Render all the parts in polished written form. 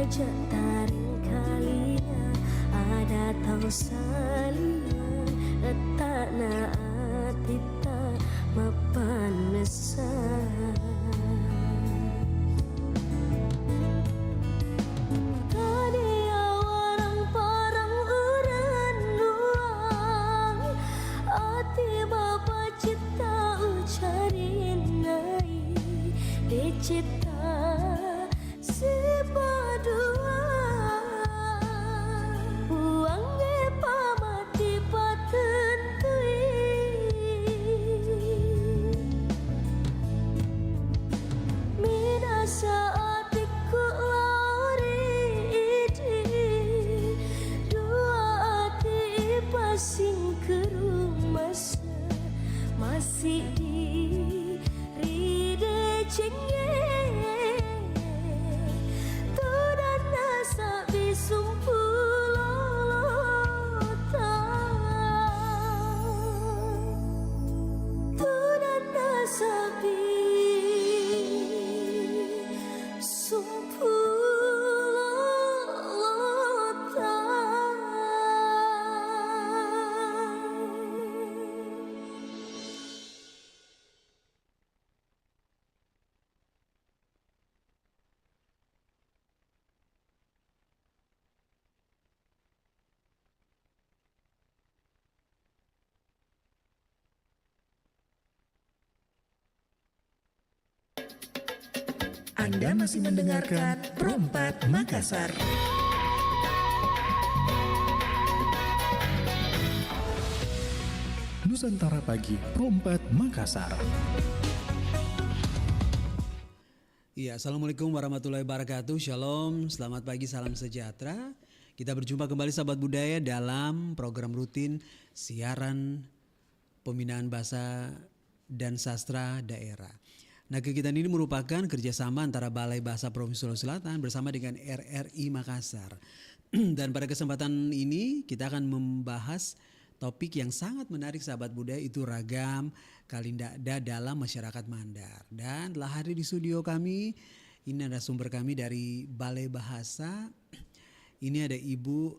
jetaring kalinya ada tahu salia tak naatita mapanesan tadi awarang parang uran luang ati bapa cita ucarin nai di cita si badua uangnya pamati patentui mina saat iku lari idi dua hati pasing ke rumah masih iri cengeng dan nasa bisumpulota dan nasa bisumpulota. Anda masih mendengarkan Perompak Makassar. Nusantara Pagi, Perompak Makassar. Iya, Assalamualaikum warahmatullahi wabarakatuh. Shalom, selamat pagi, salam sejahtera. Kita berjumpa kembali sahabat budaya dalam program rutin siaran pembinaan bahasa dan sastra daerah. Nah, kegiatan ini merupakan kerjasama antara Balai Bahasa Provinsi Sulawesi Selatan bersama dengan RRI Makassar. Dan pada kesempatan ini kita akan membahas topik yang sangat menarik sahabat budaya, itu ragam kalindakda dalam masyarakat Mandar. Dan telah hadir di studio kami, ini ada sumber kami dari Balai Bahasa. Ini ada Ibu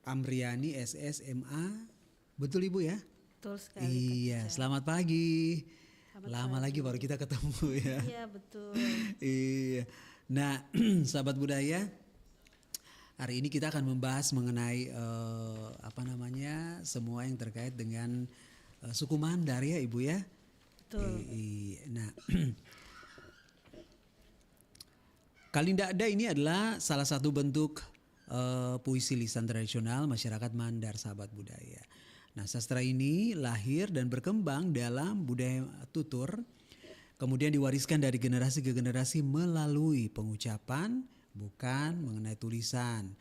Amriani SSMA. Betul Ibu ya? Betul sekali. Iya, selamat pagi. Lama lagi baru kita ketemu ya. Iya betul. Iya. Nah, sahabat budaya, hari ini kita akan membahas mengenai semua yang terkait dengan suku Mandar ya Ibu ya. Betul. Nah, kalindakda ini adalah salah satu bentuk puisi lisan tradisional masyarakat Mandar sahabat budaya. Nah, sastra ini lahir dan berkembang dalam budaya tutur, kemudian diwariskan dari generasi ke generasi melalui pengucapan, bukan mengenai tulisan.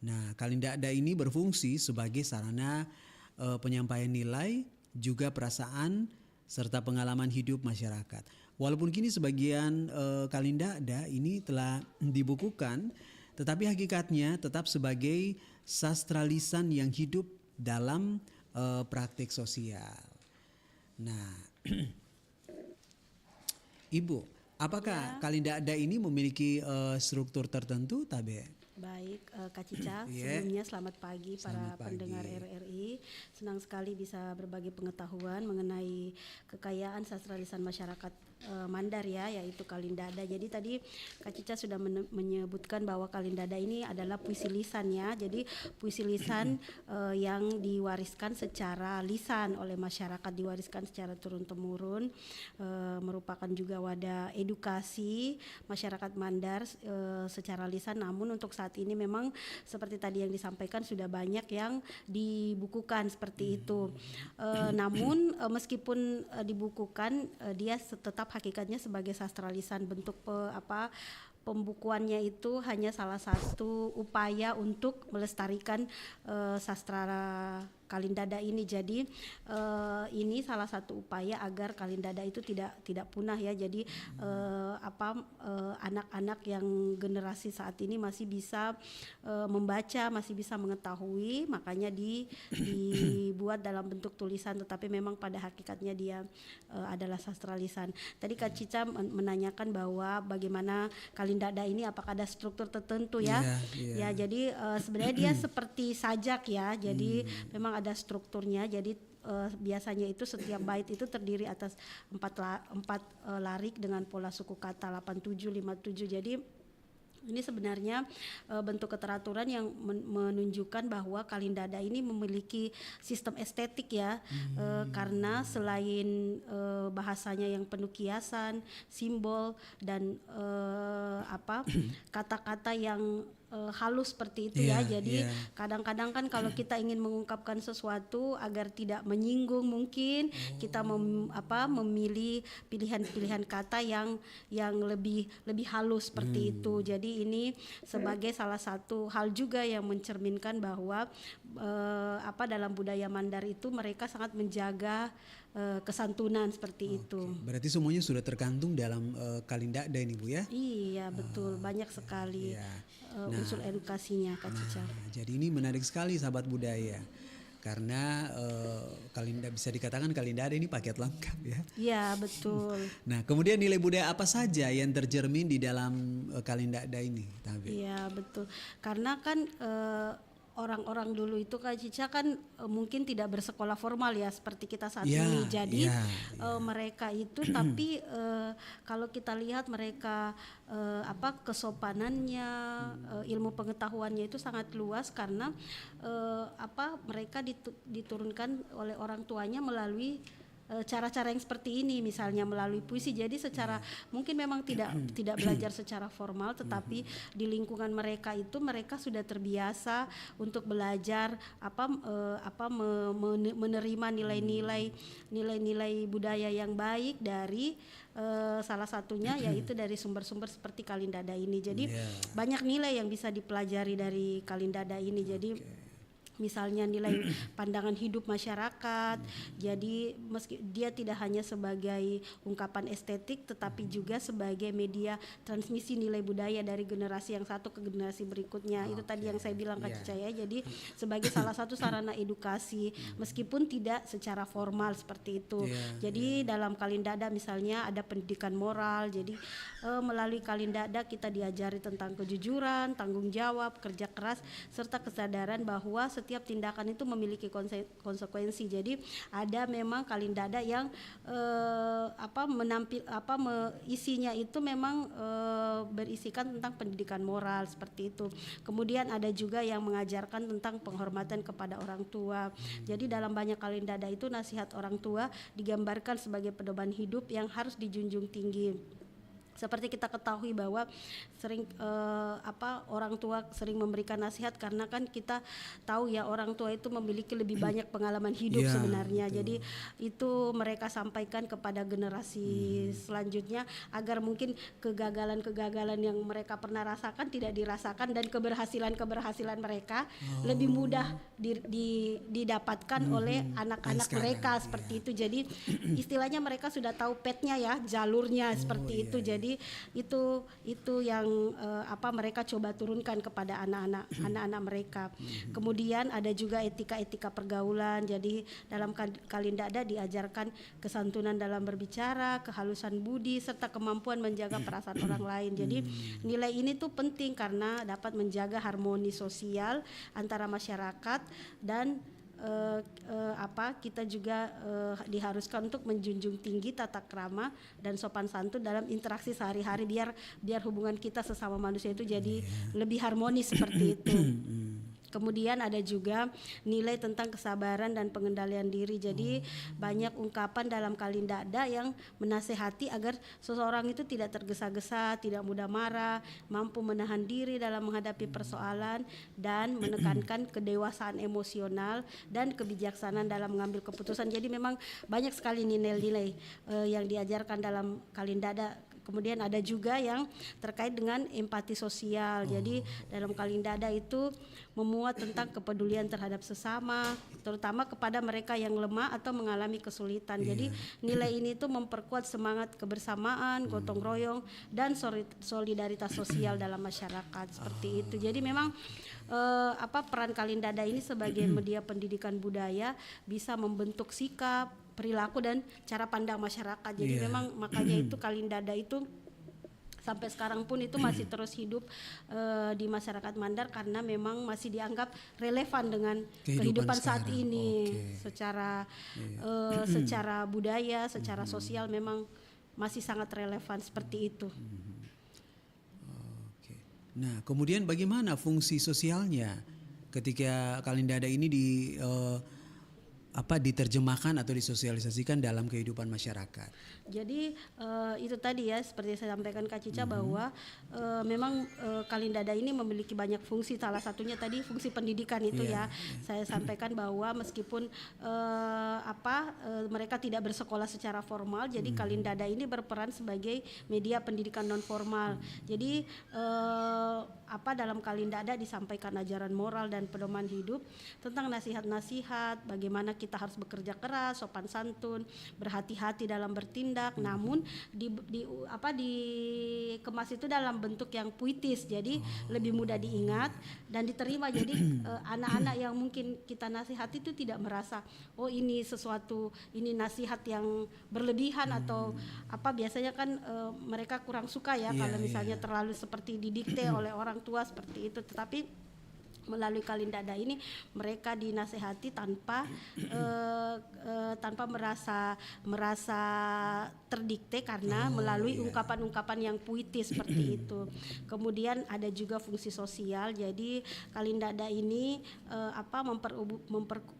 Nah, kalindakda ini berfungsi sebagai sarana penyampaian nilai, juga perasaan, serta pengalaman hidup masyarakat. Walaupun kini sebagian kalindakda ini telah dibukukan, tetapi hakikatnya tetap sebagai sastra lisan yang hidup dalam praktik sosial. Nah, Ibu, apakah kalindakda ini memiliki struktur tertentu, Tabe? Baik, Kak Cica, sebelumnya selamat pagi para pendengar RRI. Senang sekali bisa berbagi pengetahuan mengenai kekayaan sastra lisan masyarakat Mandar ya, yaitu kalindakda. Jadi tadi Kak Cica sudah menyebutkan bahwa kalindakda ini adalah puisi lisan ya. Jadi puisi lisan yang diwariskan secara lisan oleh masyarakat, diwariskan secara turun-temurun, merupakan juga wadah edukasi masyarakat Mandar secara lisan. Namun untuk saat ini memang seperti tadi yang disampaikan sudah banyak yang dibukukan seperti itu. Namun meskipun dibukukan, dia tetap hakikatnya sebagai sastra lisan. Bentuk pembukuannya itu hanya salah satu upaya untuk melestarikan sastra Kalindada ini. Jadi ini salah satu upaya agar Kalindada itu tidak punah ya. Jadi anak-anak yang generasi saat ini masih bisa membaca, masih bisa mengetahui, makanya dibuat dalam bentuk tulisan, tetapi memang pada hakikatnya dia adalah sastra lisan. Tadi Kak Cica menanyakan bahwa bagaimana Kalindada ini apakah ada struktur tertentu ya. Ya, jadi sebenarnya dia seperti sajak ya. Jadi memang ada strukturnya. Jadi biasanya itu setiap bait itu terdiri atas 4 larik dengan pola suku kata 8757. Jadi ini sebenarnya bentuk keteraturan yang menunjukkan bahwa Kalindada ini memiliki sistem estetik ya, karena selain bahasanya yang penuh kiasan, simbol dan kata-kata yang halus seperti itu ya. Jadi kadang-kadang kan kalau kita ingin mengungkapkan sesuatu agar tidak menyinggung, mungkin kita memilih pilihan-pilihan kata yang lebih halus seperti itu. Jadi ini sebagai salah satu hal juga yang mencerminkan bahwa dalam budaya Mandar itu mereka sangat menjaga kesantunan seperti itu. Berarti semuanya sudah tergantung dalam Kalindada ini Bu ya? Iya betul, banyak sekali unsur edukasinya Kak Cica. Jadi ini menarik sekali sahabat budaya, karena bisa dikatakan Kalindada ini paket lengkap ya. Iya betul. Nah kemudian nilai budaya apa saja yang tercermin di dalam Kalindada ini? Iya betul, karena kan orang-orang dulu itu Kak Cica kan mungkin tidak bersekolah formal ya seperti kita saat ini. Jadi mereka itu tapi kalau kita lihat mereka kesopanannya, ilmu pengetahuannya itu sangat luas karena mereka diturunkan oleh orang tuanya melalui cara-cara yang seperti ini, misalnya melalui puisi. Jadi secara mungkin memang tidak belajar secara formal, tetapi di lingkungan mereka itu mereka sudah terbiasa untuk belajar menerima nilai-nilai budaya yang baik dari salah satunya yaitu dari sumber-sumber seperti Kalindada ini. Jadi banyak nilai yang bisa dipelajari dari Kalindada ini. Jadi misalnya nilai pandangan hidup masyarakat. Jadi meski dia tidak hanya sebagai ungkapan estetik tetapi juga sebagai media transmisi nilai budaya dari generasi yang satu ke generasi berikutnya. Itu tadi yang saya bilang Kak Cica ya. Jadi sebagai salah satu sarana edukasi meskipun tidak secara formal seperti itu. Jadi dalam Kalindada misalnya ada pendidikan moral. Jadi melalui Kalindada kita diajari tentang kejujuran, tanggung jawab, kerja keras serta kesadaran bahwa setiap tindakan itu memiliki konsekuensi. Jadi ada memang Kalindada yang isinya itu memang berisikan tentang pendidikan moral seperti itu. Kemudian ada juga yang mengajarkan tentang penghormatan kepada orang tua. Jadi dalam banyak Kalindada itu nasihat orang tua digambarkan sebagai pedoman hidup yang harus dijunjung tinggi. Seperti kita ketahui bahwa sering orang tua sering memberikan nasihat karena kan kita tahu ya orang tua itu memiliki lebih banyak pengalaman hidup sebenarnya. Betul. Jadi itu mereka sampaikan kepada generasi selanjutnya agar mungkin kegagalan-kegagalan yang mereka pernah rasakan tidak dirasakan dan keberhasilan-keberhasilan mereka lebih mudah didapatkan oleh anak-anak mereka seperti itu. Jadi istilahnya mereka sudah tahu petnya ya, jalurnya seperti itu. Jadi itu yang mereka coba turunkan kepada anak-anak mereka. Kemudian ada juga etika-etika pergaulan. Jadi dalam Kalindada diajarkan kesantunan dalam berbicara, kehalusan budi serta kemampuan menjaga perasaan orang lain. Jadi nilai ini tuh penting karena dapat menjaga harmoni sosial antara masyarakat dan kita juga diharuskan untuk menjunjung tinggi tata krama dan sopan santun dalam interaksi sehari-hari biar hubungan kita sesama manusia itu jadi lebih harmonis seperti itu. Kemudian ada juga nilai tentang kesabaran dan pengendalian diri. Jadi banyak ungkapan dalam Kalindada yang menasehati agar seseorang itu tidak tergesa-gesa, tidak mudah marah, mampu menahan diri dalam menghadapi persoalan dan menekankan kedewasaan emosional dan kebijaksanaan dalam mengambil keputusan. Jadi memang banyak sekali nilai-nilai yang diajarkan dalam Kalindada Kemudian ada juga yang terkait dengan empati sosial. Jadi dalam Kalindada itu memuat tentang kepedulian terhadap sesama, terutama kepada mereka yang lemah atau mengalami kesulitan. Jadi nilai ini tuh memperkuat semangat kebersamaan, gotong royong, dan solidaritas sosial dalam masyarakat seperti itu. Jadi memang peran Kalindada ini sebagai media pendidikan budaya bisa membentuk sikap, perilaku, dan cara pandang masyarakat. Jadi memang makanya itu Kalindada itu sampai sekarang pun itu masih terus hidup di masyarakat Mandar karena memang masih dianggap relevan dengan kehidupan saat ini. Secara secara budaya, secara sosial memang masih sangat relevan seperti itu. Nah, kemudian bagaimana fungsi sosialnya ketika Kalindada ini diterjemahkan atau disosialisasikan dalam kehidupan masyarakat? Jadi itu tadi ya seperti saya sampaikan Kak Cica bahwa memang Kalindada ini memiliki banyak fungsi. Salah satunya tadi fungsi pendidikan itu ya. Saya sampaikan bahwa meskipun mereka tidak bersekolah secara formal, jadi Kalindada ini berperan sebagai media pendidikan non formal. Jadi dalam Kalindada disampaikan ajaran moral dan pedoman hidup tentang nasihat-nasihat bagaimana kita harus bekerja keras, sopan santun, berhati-hati dalam bertindak. Namun dikemas itu dalam bentuk yang puitis, jadi lebih mudah diingat dan diterima. Jadi anak-anak yang mungkin kita nasihati itu tidak merasa ini sesuatu, ini nasihat yang berlebihan atau biasanya kan mereka kurang suka ya kalau misalnya terlalu seperti didikte oleh orang tua seperti itu. Tetapi melalui Kalindada ini mereka dinasehati tanpa merasa terdikte karena melalui ungkapan-ungkapan yang puitis seperti itu. Kemudian ada juga fungsi sosial. Jadi Kalindada ini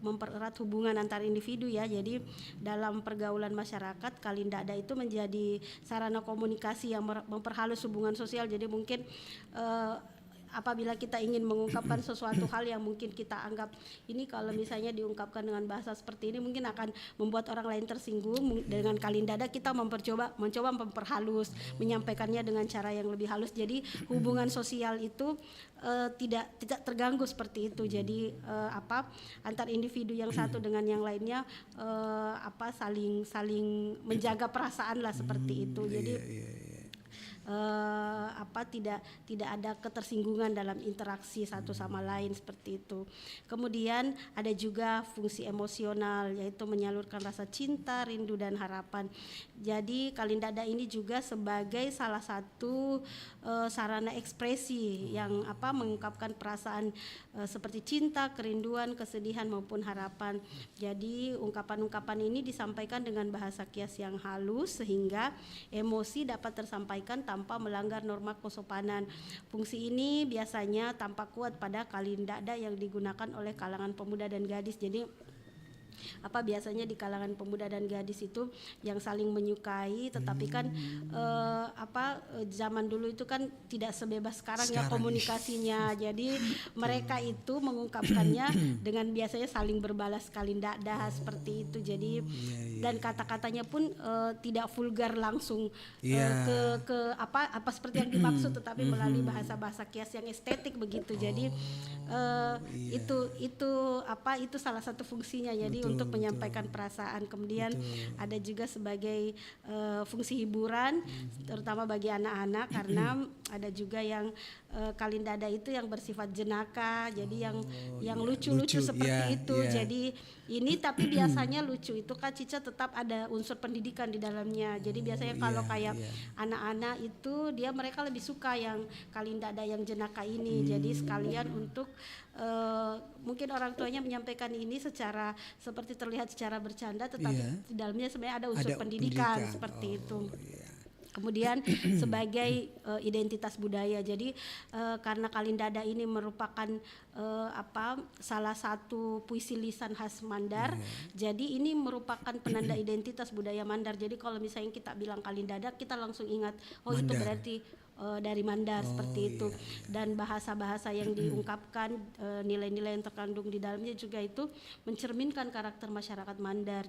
mempererat hubungan antar individu ya. Jadi dalam pergaulan masyarakat Kalindada itu menjadi sarana komunikasi yang memperhalus hubungan sosial. Jadi mungkin apabila kita ingin mengungkapkan sesuatu hal yang mungkin kita anggap ini kalau misalnya diungkapkan dengan bahasa seperti ini mungkin akan membuat orang lain tersinggung, dengan Kalindada kita mencoba memperhalus, menyampaikannya dengan cara yang lebih halus. Jadi hubungan sosial itu tidak terganggu seperti itu. Jadi antar individu yang satu dengan yang lainnya saling menjaga perasaan lah seperti itu. Jadi tidak ada ketersinggungan dalam interaksi satu sama lain seperti itu. Kemudian ada juga fungsi emosional, yaitu menyalurkan rasa cinta, rindu, dan harapan. Jadi Kalindada ini juga sebagai salah satu sarana ekspresi yang mengungkapkan perasaan seperti cinta, kerinduan, kesedihan maupun harapan. Jadi ungkapan-ungkapan ini disampaikan dengan bahasa kias yang halus sehingga emosi dapat tersampaikan tanpa melanggar norma kesopanan. Fungsi ini biasanya tampak kuat pada Kalindada yang digunakan oleh kalangan pemuda dan gadis. Jadi biasanya di kalangan pemuda dan gadis itu yang saling menyukai, tetapi kan zaman dulu itu kan tidak sebebas sekarang ya komunikasinya. Jadi mereka itu mengungkapkannya dengan biasanya saling berbalas Kalindada seperti itu. Jadi dan kata-katanya pun tidak vulgar langsung ke apa seperti yang dimaksud, tetapi melalui bahasa-bahasa kias yang estetik begitu. Jadi itu salah satu fungsinya. Jadi untuk menyampaikan perasaan. Kemudian ada juga sebagai fungsi hiburan terutama bagi anak-anak karena ada juga yang Kalindada itu yang bersifat jenaka. Jadi yang lucu-lucu seperti itu. Jadi ini tapi biasanya lucu itu Kak Cica tetap ada unsur pendidikan di dalamnya. Jadi biasanya kalau kayak anak-anak itu mereka lebih suka yang Kalindada yang jenaka ini. Jadi sekalian untuk mungkin orang tuanya menyampaikan ini seperti terlihat secara bercanda, tetapi di dalamnya sebenarnya ada unsur pendidikan seperti itu. Kemudian sebagai identitas budaya. Jadi karena Kalindada ini merupakan salah satu puisi lisan khas Mandar. Jadi ini merupakan penanda identitas budaya Mandar. Jadi kalau misalnya kita bilang Kalindada, kita langsung ingat Mandar. Itu berarti dari Mandar seperti itu. Dan bahasa-bahasa yang diungkapkan, nilai-nilai yang terkandung di dalamnya juga itu mencerminkan karakter masyarakat Mandar.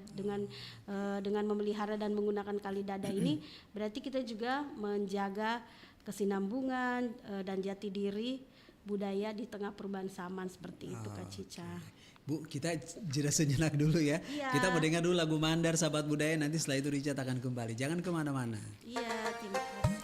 Dengan memelihara dan menggunakan kalidada ini berarti kita juga menjaga kesinambungan dan jati diri budaya di tengah perubahan zaman seperti itu, Kak Cica. Bu, kita jeda sejenak dulu ya. Iya. Kita mau dengar dulu lagu Mandar Sahabat Budaya, nanti setelah itu Richard akan kembali. Jangan kemana-mana. Iya, terima kasih.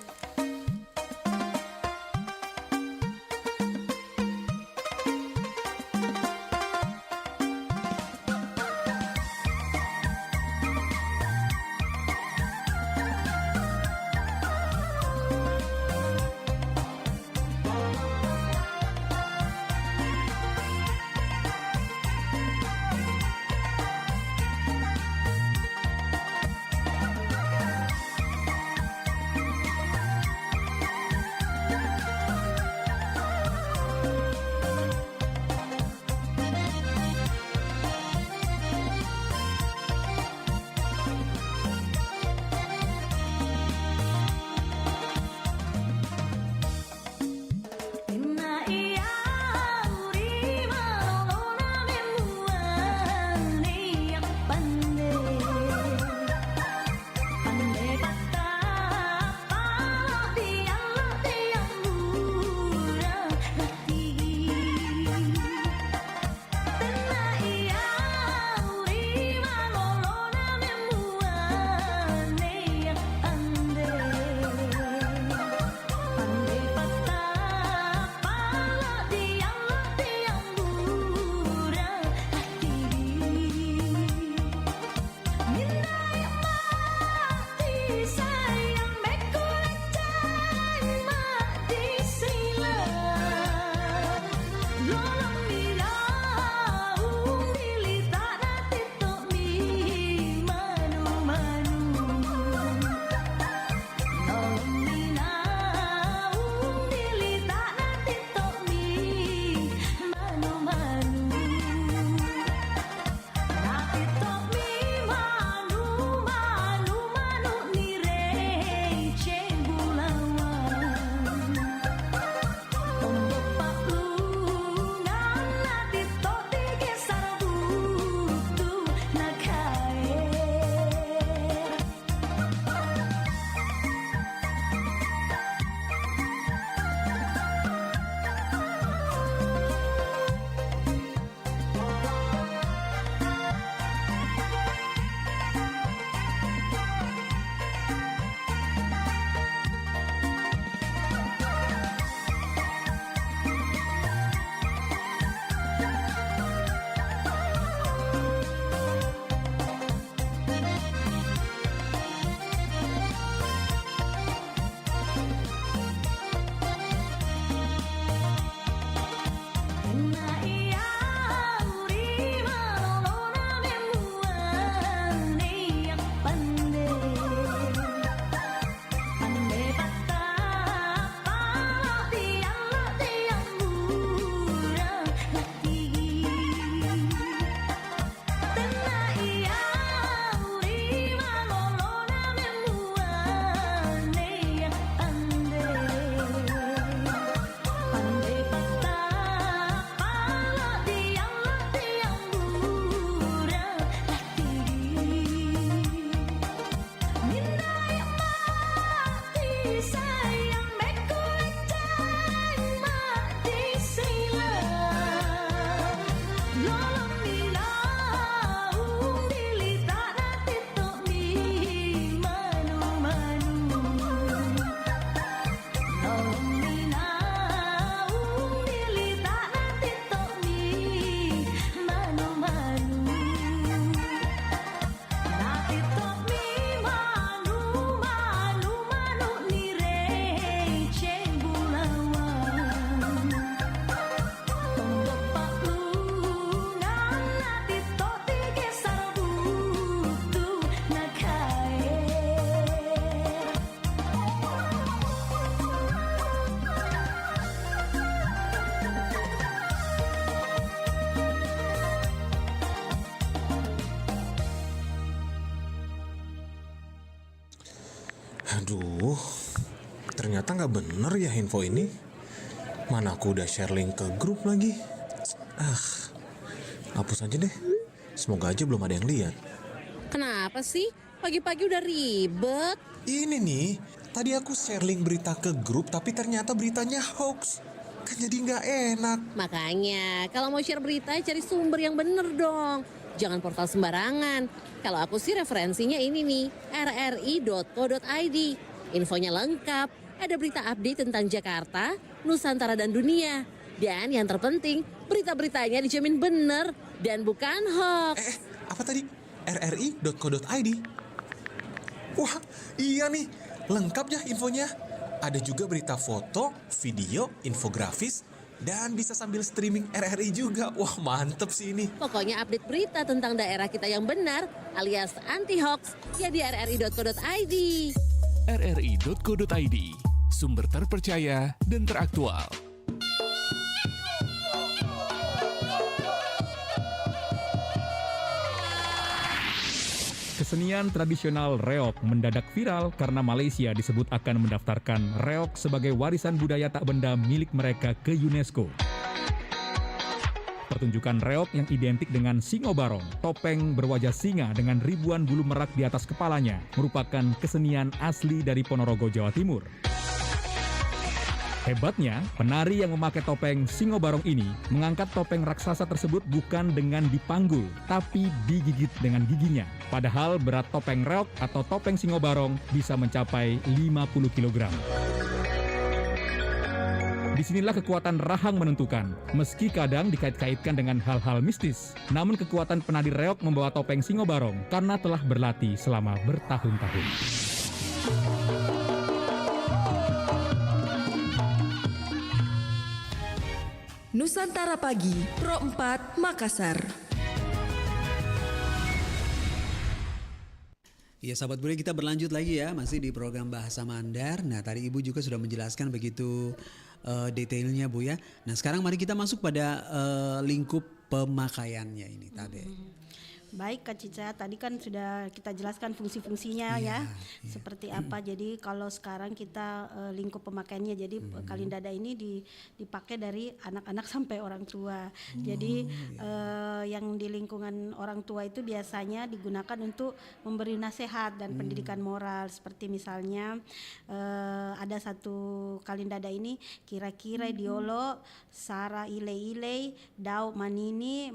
Ternyata nggak bener ya info ini. Mana aku udah share link ke grup lagi. Hapus aja deh. Semoga aja belum ada yang lihat. Kenapa sih? Pagi-pagi udah ribet. Ini nih, tadi aku share link berita ke grup tapi ternyata beritanya hoax. Kan jadi nggak enak. Makanya, kalau mau share berita cari sumber yang bener dong. Jangan portal sembarangan. Kalau aku sih referensinya ini nih, rri.co.id. Infonya lengkap, ada berita update tentang Jakarta, Nusantara dan dunia. Dan yang terpenting, berita-beritanya dijamin bener dan bukan hoax. Apa tadi? rri.co.id. Wah, iya nih. Lengkap ya infonya. Ada juga berita foto, video, infografis, dan bisa sambil streaming RRI juga. Wah, mantep sih ini. Pokoknya update berita tentang daerah kita yang benar alias anti hoax ya di rri.co.id. rri.co.id, sumber terpercaya dan teraktual. Kesenian tradisional reog mendadak viral karena Malaysia disebut akan mendaftarkan reog sebagai warisan budaya tak benda milik mereka ke UNESCO. Pertunjukan reog yang identik dengan singo barong, topeng berwajah singa dengan ribuan bulu merak di atas kepalanya, merupakan kesenian asli dari Ponorogo, Jawa Timur. Hebatnya, penari yang memakai topeng singo barong ini mengangkat topeng raksasa tersebut bukan dengan dipanggul, tapi digigit dengan giginya. Padahal berat topeng reog atau topeng singo barong bisa mencapai 50 kg. Disinilah kekuatan rahang menentukan, meski kadang dikait-kaitkan dengan hal-hal mistis. Namun kekuatan penari reog membawa topeng singo barong karena telah berlatih selama bertahun-tahun. Nusantara Pagi, Pro 4 Makassar. Ya sahabat budaya, kita berlanjut lagi ya, masih di program Bahasa Mandar. Nah tadi Ibu juga sudah menjelaskan begitu detailnya Bu ya. Nah sekarang mari kita masuk pada lingkup pemakaiannya ini tadi. Baik Kak Cica, tadi kan sudah kita jelaskan fungsi-fungsinya ya, seperti apa. Jadi kalau sekarang kita lingkup pemakaiannya, jadi kalindada ini dipakai dari anak-anak sampai orang tua. Jadi yang di lingkungan orang tua itu biasanya digunakan untuk memberi nasihat dan pendidikan moral. Seperti misalnya ada satu kalindada ini, kira-kira diolo, sara ile-ile, dau manini,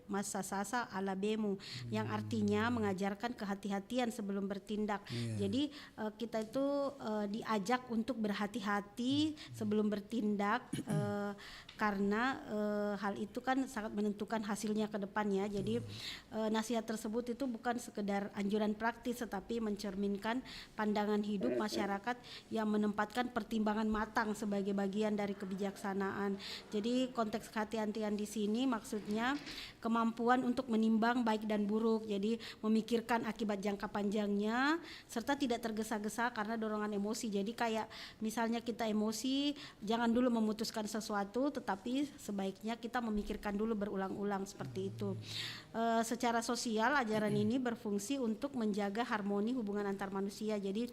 masasasa alabemu, yang artinya mengajarkan kehati-hatian sebelum bertindak. Jadi kita itu diajak untuk berhati-hati sebelum bertindak, karena hal itu kan sangat menentukan hasilnya ke depannya. Jadi nasihat tersebut itu bukan sekedar anjuran praktis, tetapi mencerminkan pandangan hidup masyarakat yang menempatkan pertimbangan matang sebagai bagian dari kebijaksanaan. Jadi konteks kehati-hatian di sini maksudnya kemampuan untuk menimbang baik dan buruk, jadi memikirkan akibat jangka panjangnya serta tidak tergesa-gesa karena dorongan emosi. Jadi kayak misalnya kita emosi, jangan dulu memutuskan sesuatu, tetapi sebaiknya kita memikirkan dulu berulang-ulang, seperti itu. Secara sosial ajaran ini berfungsi untuk menjaga harmoni hubungan antar manusia. Jadi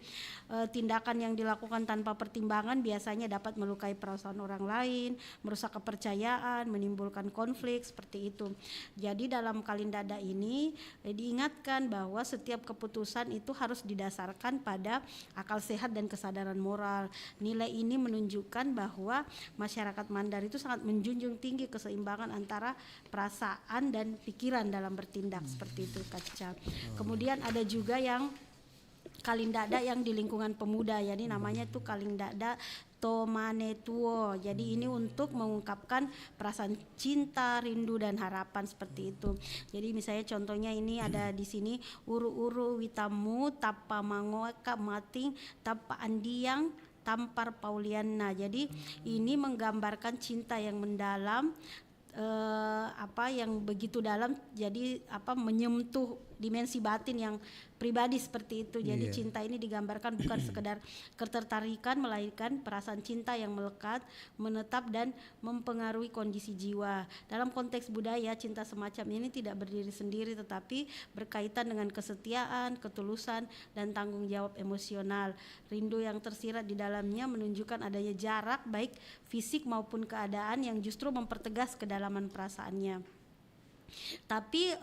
tindakan yang dilakukan tanpa pertimbangan biasanya dapat melukai perasaan orang lain, merusak kepercayaan, menimbulkan konflik, seperti itu. Jadi dalam kalindada ini diingatkan bahwa setiap keputusan itu harus didasarkan pada akal sehat dan kesadaran moral. Nilai ini menunjukkan bahwa masyarakat Mandar itu sangat menjunjung tinggi keseimbangan antara perasaan dan pikiran dalam bertindak, seperti itu Kak Cica. Kemudian ada juga yang kalindada yang di lingkungan pemuda, ya, ini namanya tuh kalindada Tomanetuo. Jadi ini untuk mengungkapkan perasaan cinta, rindu dan harapan, seperti itu. Jadi misalnya contohnya ini ada di sini, uru-uru witamu tapa mangoka mating tapa andiang tampar Pauliana. Jadi ini menggambarkan cinta yang mendalam, yang begitu dalam, jadi menyentuh dimensi batin yang pribadi seperti itu. Jadi Iya. cinta ini digambarkan bukan sekedar ketertarikan, melainkan perasaan cinta yang melekat, menetap dan mempengaruhi kondisi jiwa. Dalam konteks budaya, cinta semacam ini tidak berdiri sendiri tetapi berkaitan dengan kesetiaan, ketulusan dan tanggung jawab emosional. Rindu yang tersirat di dalamnya menunjukkan adanya jarak baik fisik maupun keadaan yang justru mempertegas kedalaman perasaannya. Tapi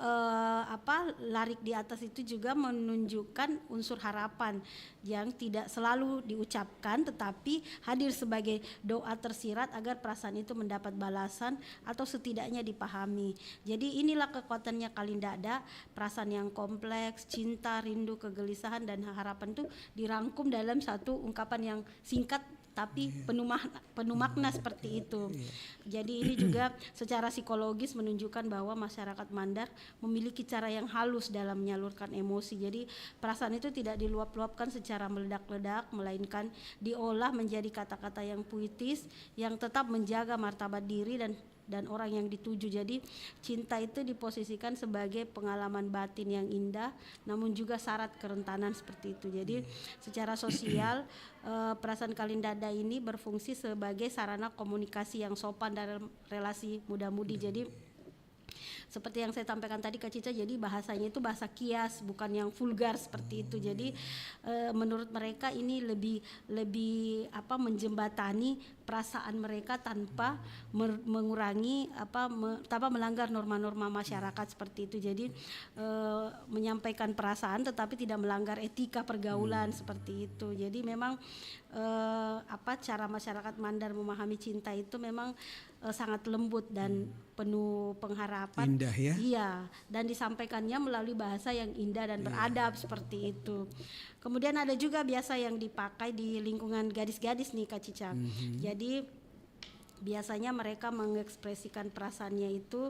larik di atas itu juga menunjukkan unsur harapan yang tidak selalu diucapkan tetapi hadir sebagai doa tersirat agar perasaan itu mendapat balasan atau setidaknya dipahami. Jadi inilah kekuatannya Kalindada, perasaan yang kompleks, cinta, rindu, kegelisahan dan harapan itu dirangkum dalam satu ungkapan yang singkat tapi penuh makna seperti itu. Jadi ini juga secara psikologis menunjukkan bahwa masyarakat Mandar memiliki cara yang halus dalam menyalurkan emosi. Jadi perasaan itu tidak diluap-luapkan secara meledak-ledak, melainkan diolah menjadi kata-kata yang puitis yang tetap menjaga martabat diri dan orang yang dituju. Jadi cinta itu diposisikan sebagai pengalaman batin yang indah namun juga syarat kerentanan seperti itu. Jadi secara sosial perasaan Kalindada ini berfungsi sebagai sarana komunikasi yang sopan dalam relasi muda-mudi. Jadi seperti yang saya sampaikan tadi Kak Cica, jadi bahasanya itu bahasa kias, bukan yang vulgar seperti itu. Jadi menurut mereka ini lebih menjembatani perasaan mereka tanpa mengurangi tanpa melanggar norma-norma masyarakat seperti itu. Jadi menyampaikan perasaan tetapi tidak melanggar etika pergaulan seperti itu. Jadi memang cara masyarakat Mandar memahami cinta itu memang sangat lembut dan penuh pengharapan. Indah ya. Iya, dan disampaikannya melalui bahasa yang indah dan beradab seperti itu. Kemudian ada juga biasa yang dipakai di lingkungan gadis-gadis nih Kak Cica. Jadi biasanya mereka mengekspresikan perasaannya itu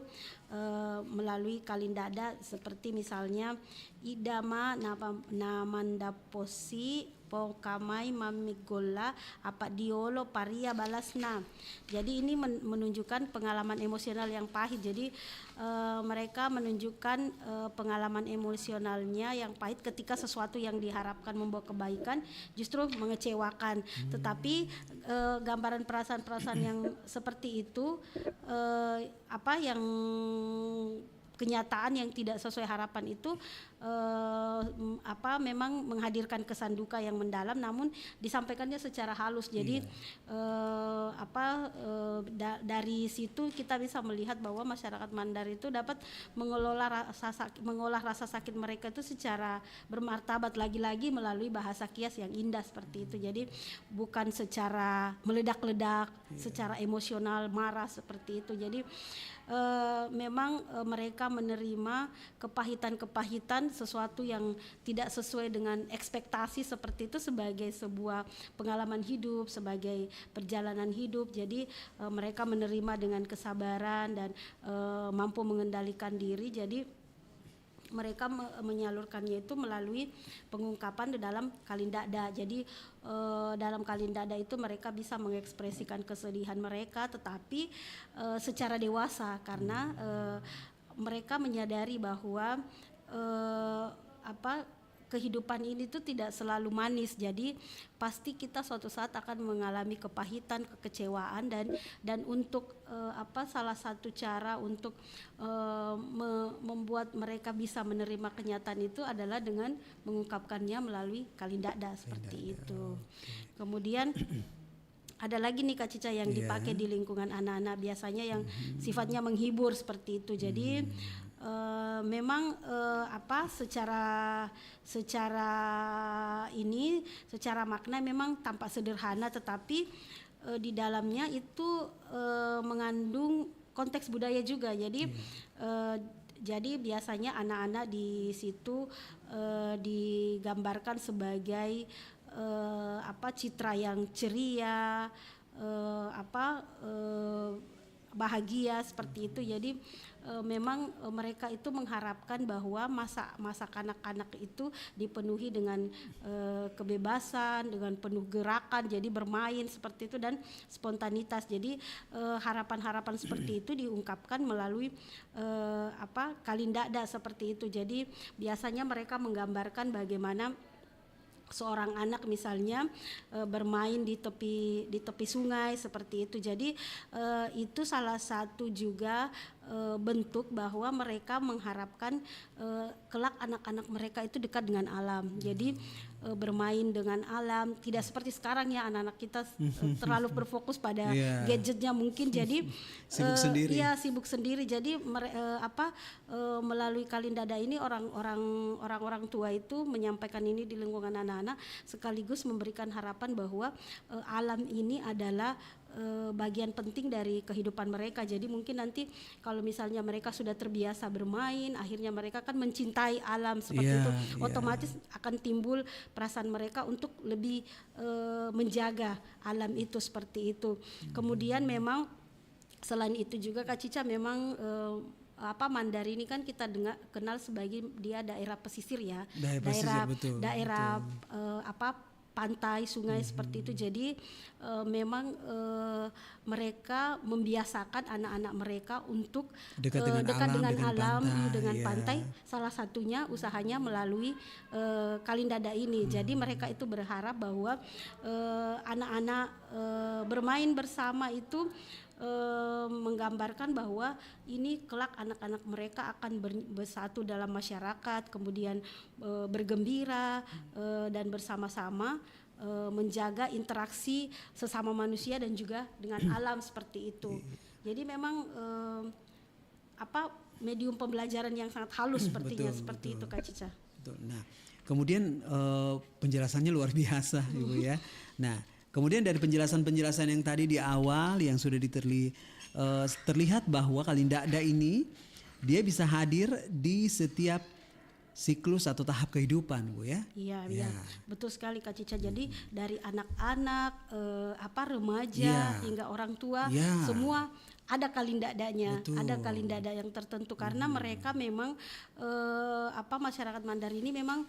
melalui Kalindada seperti misalnya idama namandaposi pokamai mamigola apa diolo paria balasna. Jadi ini menunjukkan pengalaman emosional yang pahit. Jadi mereka menunjukkan pengalaman emosionalnya yang pahit ketika sesuatu yang diharapkan membawa kebaikan justru mengecewakan. Tetapi gambaran perasaan-perasaan yang seperti itu yang kenyataan yang tidak sesuai harapan itu memang menghadirkan kesan duka yang mendalam namun disampaikannya secara halus. Jadi dari situ kita bisa melihat bahwa masyarakat Mandar itu dapat mengolah rasa sakit mereka itu secara bermartabat, lagi-lagi melalui bahasa kias yang indah seperti itu. Jadi bukan secara meledak-ledak, secara emosional marah seperti itu. Jadi memang mereka menerima kepahitan-kepahitan sesuatu yang tidak sesuai dengan ekspektasi seperti itu sebagai sebuah pengalaman hidup, sebagai perjalanan hidup. Jadi mereka menerima dengan kesabaran dan mampu mengendalikan diri. Jadi mereka menyalurkannya itu melalui pengungkapan di dalam Kalindada. Jadi dalam Kalindada itu mereka bisa mengekspresikan kesedihan mereka tetapi secara dewasa karena mereka menyadari bahwa kehidupan ini tuh tidak selalu manis. Jadi pasti kita suatu saat akan mengalami kepahitan, kekecewaan dan untuk salah satu cara untuk membuat mereka bisa menerima kenyataan itu adalah dengan mengungkapkannya melalui Kalindada seperti itu. Kemudian ada lagi nih Kak Cica yang dipakai di lingkungan anak-anak biasanya yang sifatnya menghibur seperti itu. Jadi memang secara makna memang tampak sederhana tetapi di dalamnya itu mengandung konteks budaya juga. Jadi jadi biasanya anak-anak di situ digambarkan sebagai citra yang ceria, bahagia seperti itu. Jadi memang mereka itu mengharapkan bahwa masa kanak-kanak itu dipenuhi dengan kebebasan, dengan penuh gerakan, jadi bermain seperti itu dan spontanitas. Jadi harapan-harapan seperti itu diungkapkan melalui kalindada seperti itu. Jadi biasanya mereka menggambarkan bagaimana seorang anak misalnya bermain di tepi sungai seperti itu. Jadi itu salah satu juga bentuk bahwa mereka mengharapkan kelak anak-anak mereka itu dekat dengan alam. Jadi bermain dengan alam, tidak seperti sekarang ya anak-anak kita terlalu berfokus pada gadgetnya mungkin. Jadi sibuk sendiri. Jadi melalui kalindada ini orang-orang tua itu menyampaikan ini di lingkungan anak-anak sekaligus memberikan harapan bahwa alam ini adalah bagian penting dari kehidupan mereka. Jadi mungkin nanti kalau misalnya mereka sudah terbiasa bermain, akhirnya mereka kan mencintai alam seperti itu, otomatis akan timbul perasaan mereka untuk lebih menjaga alam itu seperti itu. Kemudian memang selain itu juga Kak Cica memang Mandar ini kan kita kenal sebagai dia daerah pesisir ya, daerah pantai, sungai seperti itu. Jadi memang mereka membiasakan anak-anak mereka untuk dekat dengan alam, dengan pantai. Salah satunya usahanya melalui kalindada ini. Jadi mereka itu berharap bahwa anak-anak bermain bersama itu menggambarkan bahwa ini kelak anak-anak mereka akan bersatu dalam masyarakat, kemudian bergembira dan bersama-sama menjaga interaksi sesama manusia dan juga dengan alam seperti itu. Jadi memang medium pembelajaran yang sangat halus sepertinya seperti itu Kak Cica. Betul. Nah, kemudian penjelasannya luar biasa Ibu ya. Nah, kemudian dari penjelasan-penjelasan yang tadi di awal yang sudah terlihat bahwa kalindada ini dia bisa hadir di setiap siklus atau tahap kehidupan, Bu ya. Iya, betul sekali Kak Cica. Jadi dari anak-anak, remaja hingga orang tua, semua ada kalindadanya, ada kalindada yang tertentu karena mereka memang masyarakat Mandar ini memang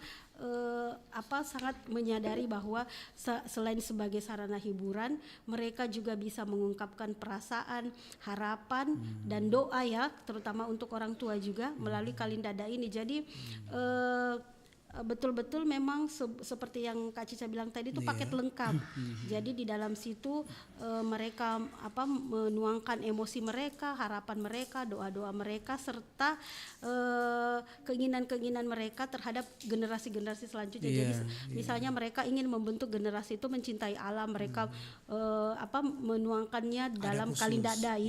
sangat menyadari bahwa selain sebagai sarana hiburan, mereka juga bisa mengungkapkan perasaan, harapan dan doa ya, terutama untuk orang tua juga melalui kalindada ini. Jadi betul-betul memang seperti yang Kak Cica bilang tadi itu paket lengkap. Jadi di dalam situ mereka menuangkan emosi mereka, harapan mereka, doa-doa mereka serta keinginan-keinginan mereka terhadap generasi-generasi selanjutnya. Jadi misalnya mereka ingin membentuk generasi itu mencintai alam, mereka menuangkannya dalam kalindada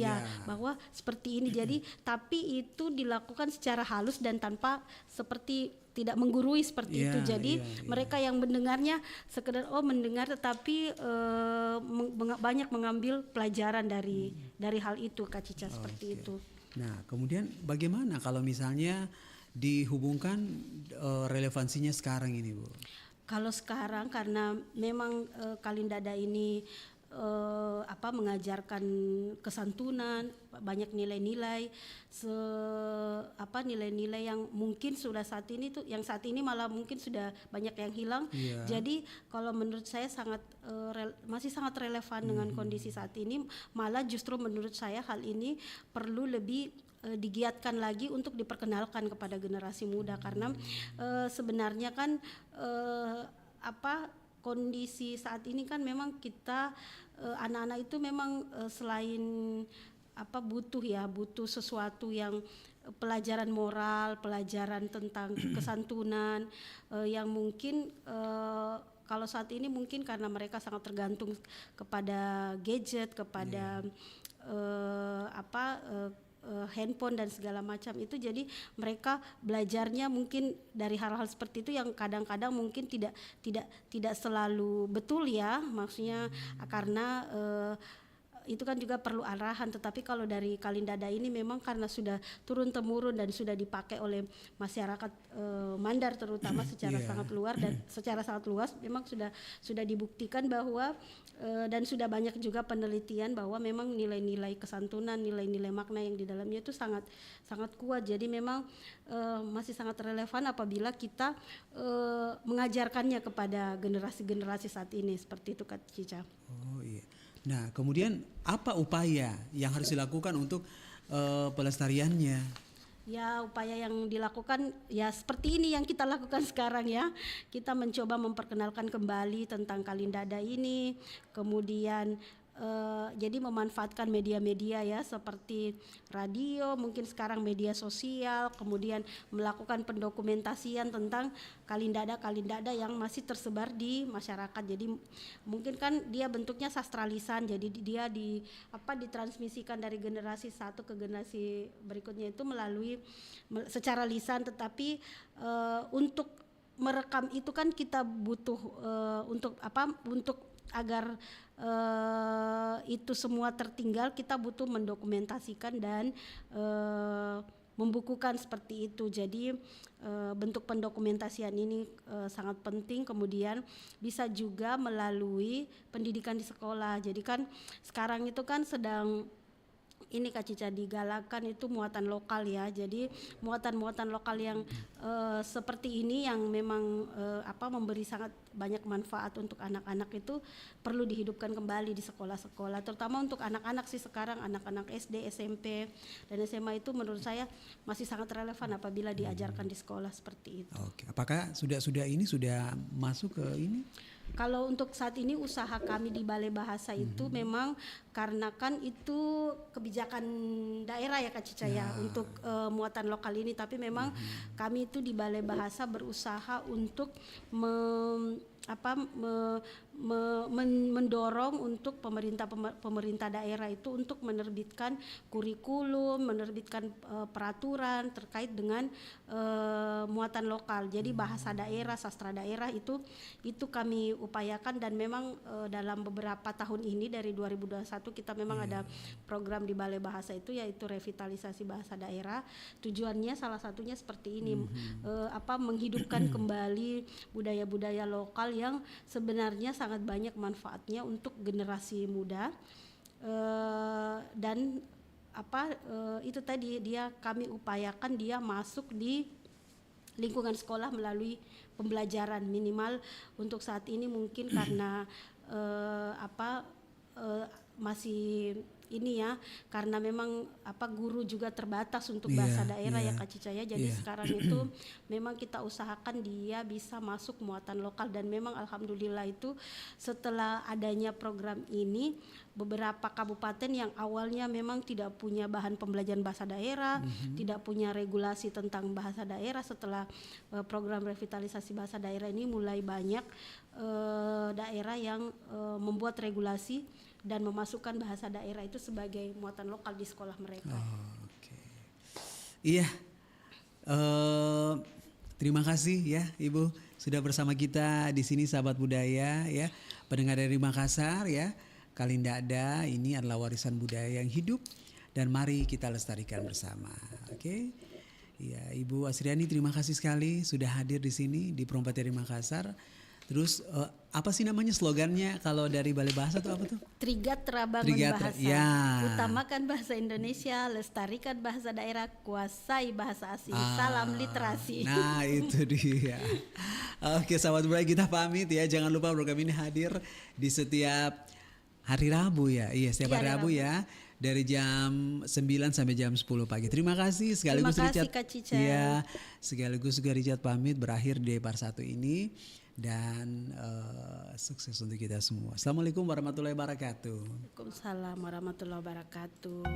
bahwa seperti ini. Jadi tapi itu dilakukan secara halus dan tanpa seperti tidak menggurui seperti itu. Jadi mereka yang mendengarnya sekedar mendengar tetapi banyak mengambil pelajaran dari hal itu Kak Cica seperti itu. Nah, kemudian bagaimana kalau misalnya dihubungkan relevansinya sekarang ini, Bu? Kalau sekarang karena memang kalindada ini mengajarkan kesantunan, banyak nilai-nilai nilai-nilai yang mungkin sudah saat ini malah mungkin sudah banyak yang hilang. Jadi kalau menurut saya masih sangat relevan dengan kondisi saat ini. Malah justru menurut saya hal ini perlu lebih digiatkan lagi untuk diperkenalkan kepada generasi muda karena sebenarnya kan kondisi saat ini kan memang kita anak-anak itu memang selain butuh sesuatu yang pelajaran moral, pelajaran tentang kesantunan yang mungkin kalau saat ini mungkin karena mereka sangat tergantung kepada gadget, kepada handphone dan segala macam itu, jadi mereka belajarnya mungkin dari hal-hal seperti itu yang kadang-kadang mungkin tidak selalu betul ya, maksudnya karena itu kan juga perlu arahan, tetapi kalau dari Kalindada ini memang karena sudah turun temurun dan sudah dipakai oleh masyarakat Mandar terutama secara sangat luas, memang sudah dibuktikan bahwa dan sudah banyak juga penelitian bahwa memang nilai-nilai kesantunan, nilai-nilai makna yang di dalamnya itu sangat kuat. Jadi memang masih sangat relevan apabila kita mengajarkannya kepada generasi-generasi saat ini, seperti itu Kak Cica. Oh iya. Nah, kemudian apa upaya yang harus dilakukan untuk pelestariannya? Ya, upaya yang dilakukan ya seperti ini yang kita lakukan sekarang ya. Kita mencoba memperkenalkan kembali tentang Kalindada ini, kemudian jadi memanfaatkan media-media ya seperti radio, mungkin sekarang media sosial, kemudian melakukan pendokumentasian tentang Kalindada yang masih tersebar di masyarakat. Jadi mungkin kan dia bentuknya sastra lisan, jadi dia ditransmisikan dari generasi satu ke generasi berikutnya itu melalui secara lisan, tetapi untuk merekam itu kan kita butuh untuk agar itu semua tertinggal, kita butuh mendokumentasikan dan membukukan seperti itu. Jadi bentuk pendokumentasian ini sangat penting. Kemudian bisa juga melalui pendidikan di sekolah. Jadi kan sekarang itu kan sedang ini Kak Cica digalakan itu muatan lokal ya. Jadi muatan-muatan lokal yang seperti ini yang memang memberi sangat banyak manfaat untuk anak-anak itu perlu dihidupkan kembali di sekolah-sekolah, terutama untuk anak-anak sih sekarang, anak-anak SD, SMP dan SMA itu menurut saya masih sangat relevan apabila diajarkan di sekolah seperti itu. Oke. Apakah sudah masuk ke ini? Kalau untuk saat ini usaha kami di Balai Bahasa itu memang karena kan itu kebijakan daerah ya Kak Cica ya untuk muatan lokal ini, tapi memang kami itu di Balai Bahasa berusaha untuk mendorong untuk pemerintah daerah itu untuk menerbitkan kurikulum, menerbitkan peraturan terkait dengan muatan lokal. Jadi bahasa daerah, sastra daerah itu kami upayakan, dan memang dalam beberapa tahun ini dari 2021 kita memang ada program di Balai Bahasa itu yaitu revitalisasi bahasa daerah. Tujuannya salah satunya seperti ini, menghidupkan kembali budaya-budaya lokal yang sebenarnya sangat banyak manfaatnya untuk generasi muda, dan itu tadi kami upayakan dia masuk di lingkungan sekolah melalui pembelajaran minimal untuk saat ini mungkin karena masih ini ya, karena memang guru juga terbatas untuk bahasa daerah ya Kak Cica ya. Jadi sekarang itu memang kita usahakan dia bisa masuk muatan lokal, dan memang alhamdulillah itu setelah adanya program ini beberapa kabupaten yang awalnya memang tidak punya bahan pembelajaran bahasa daerah, tidak punya regulasi tentang bahasa daerah, setelah program revitalisasi bahasa daerah ini mulai banyak daerah yang membuat regulasi dan memasukkan bahasa daerah itu sebagai muatan lokal di sekolah mereka. Iya, terima kasih ya Ibu sudah bersama kita di sini sahabat budaya ya, pendengar dari Makassar ya. Kalindada ini adalah warisan budaya yang hidup dan mari kita lestarikan bersama. Oke. Ya, Ibu Asriani terima kasih sekali sudah hadir di sini di Perompak dari Makassar. Terus apa sih namanya slogannya kalau dari Balai Bahasa itu apa tuh? Trigatra Bangun Bahasa. Ya. Utamakan bahasa Indonesia, lestarikan bahasa daerah, kuasai bahasa asing. Salam literasi. Nah, itu dia. Oke, sahabat budaya kita pamit ya. Jangan lupa program ini hadir di setiap hari Rabu ya. Iya, setiap hari Rabu ya. Dari jam 9 sampai jam 10 pagi. Terima kasih sekaligus Richard. Kak Cica. Iya, sekaligus juga Richard pamit berakhir di part 1 ini. Dan sukses untuk kita semua. Assalamualaikum warahmatullahi wabarakatuh. Waalaikumsalam warahmatullahi wabarakatuh.